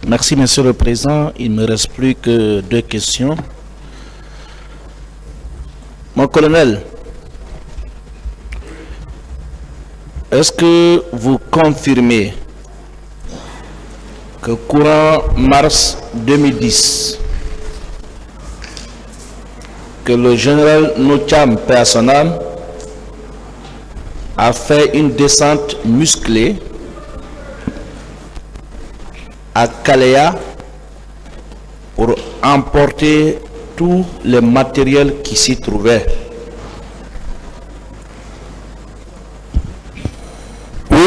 Merci, Monsieur le Président. Il ne me reste plus que 2 questions. Mon colonel, est-ce que vous confirmez que courant mars 2010, que le général Nocham, paix à son âme, a fait une descente musclée à Kalea pour emporter tous les matériels qui s'y trouvaient? Oui.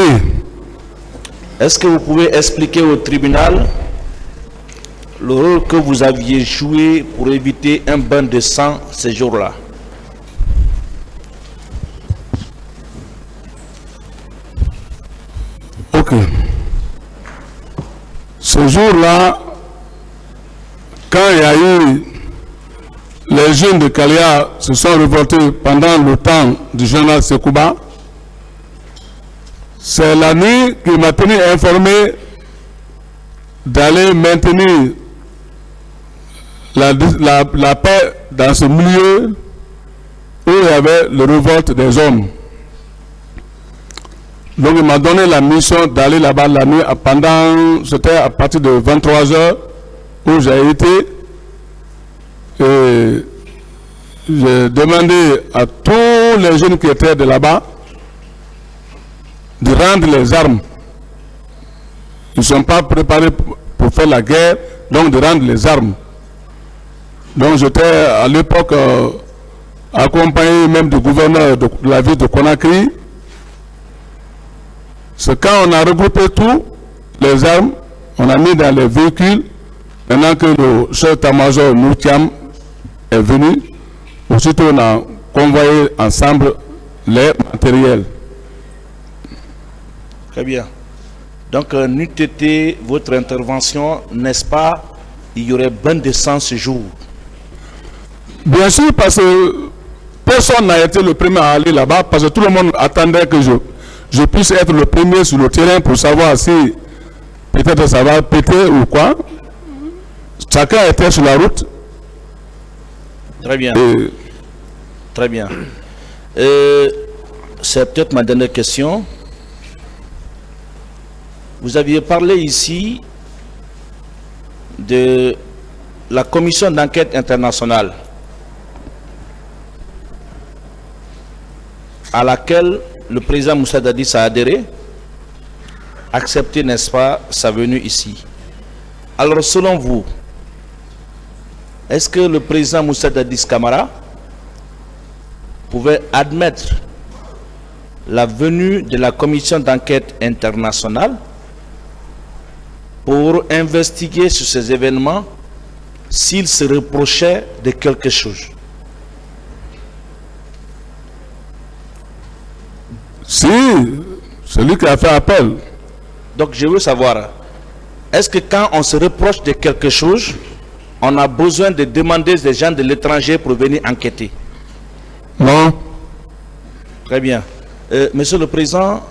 Est-ce que vous pouvez expliquer au tribunal le rôle que vous aviez joué pour éviter un bain de sang ces jours-là? Ok. Ce jour-là, quand il y a eu les jeunes de Kalea se sont révoltés pendant le temps du général Sekouba, c'est la nuit qui m'a tenu informé d'aller maintenir la paix dans ce milieu où il y avait le révolte des hommes. Donc il m'a donné la mission d'aller là-bas la nuit c'était à partir de 23h où j'ai été. Et j'ai demandé à tous les jeunes qui étaient de là-bas de rendre les armes. Ils ne sont pas préparés pour faire la guerre, donc de rendre les armes. Donc j'étais à l'époque accompagné même du gouverneur de la ville de Conakry. C'est quand on a regroupé tous les armes, on a mis dans les véhicules, maintenant que le chef d'état-major Noutiam est venu, aussitôt on a convoyé ensemble les matériels. Très bien. Donc, n'eût été votre intervention, n'est-ce pas, il y aurait bain de sang ce jour? Bien sûr, parce que personne n'a été le premier à aller là-bas, parce que tout le monde attendait que je puisse être le premier sur le terrain pour savoir si peut-être ça va péter ou quoi. Chacun était sur la route. Très bien. Et très bien. C'est peut-être ma dernière question. Vous aviez parlé ici de la commission d'enquête internationale à laquelle le président Moussa Dadis a adhéré, accepté, n'est-ce pas, sa venue ici. Alors, selon vous, est-ce que le président Moussa Dadis Camara pouvait admettre la venue de la commission d'enquête internationale pour investiguer sur ces événements s'il se reprochait de quelque chose? Si, c'est lui qui a fait appel. Donc je veux savoir, est-ce que quand on se reproche de quelque chose, on a besoin de demander des gens de l'étranger pour venir enquêter? Non. Très bien. Monsieur le Président,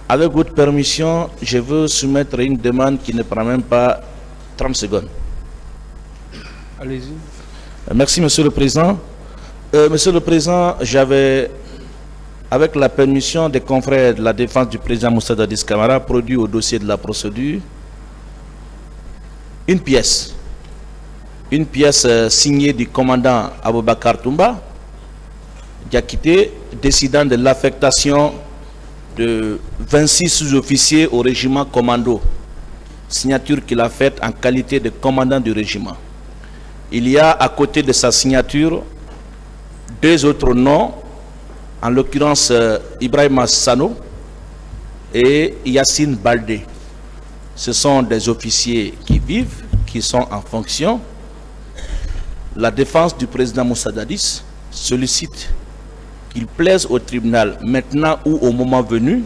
avec votre permission, je veux soumettre une demande qui ne prend même pas 30 secondes. Allez-y. Merci, Monsieur le Président. Monsieur le Président, j'avais, avec la permission des confrères de la défense du président Moussa Dadis Camara, produit au dossier de la procédure une pièce signée du commandant Aboubakar Toumba Diakité, décidant de l'affectation de 26 sous-officiers au régiment commando, signature qu'il a faite en qualité de commandant du régiment. Il y a à côté de sa signature 2 autres noms, en l'occurrence Ibrahima Sano et Yassine Baldé. Ce sont des officiers qui vivent, qui sont en fonction. La défense du président Moussa Dadis sollicite qu'il plaise au tribunal, maintenant ou au moment venu,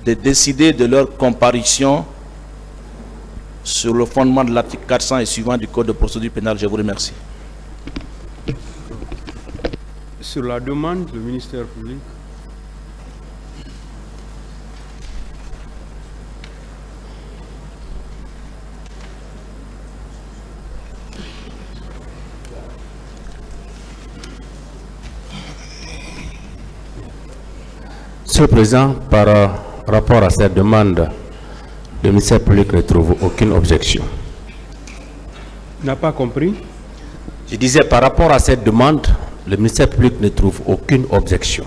de décider de leur comparution sur le fondement de l'article 400 et suivant du Code de procédure pénale. Je vous remercie. Sur la demande, le ministère public. Monsieur le Président, par rapport à cette demande, le ministère public ne trouve aucune objection. N'a pas compris. Je disais, par rapport à cette demande, le ministère public ne trouve aucune objection.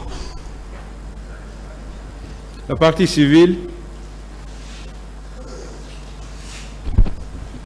La partie civile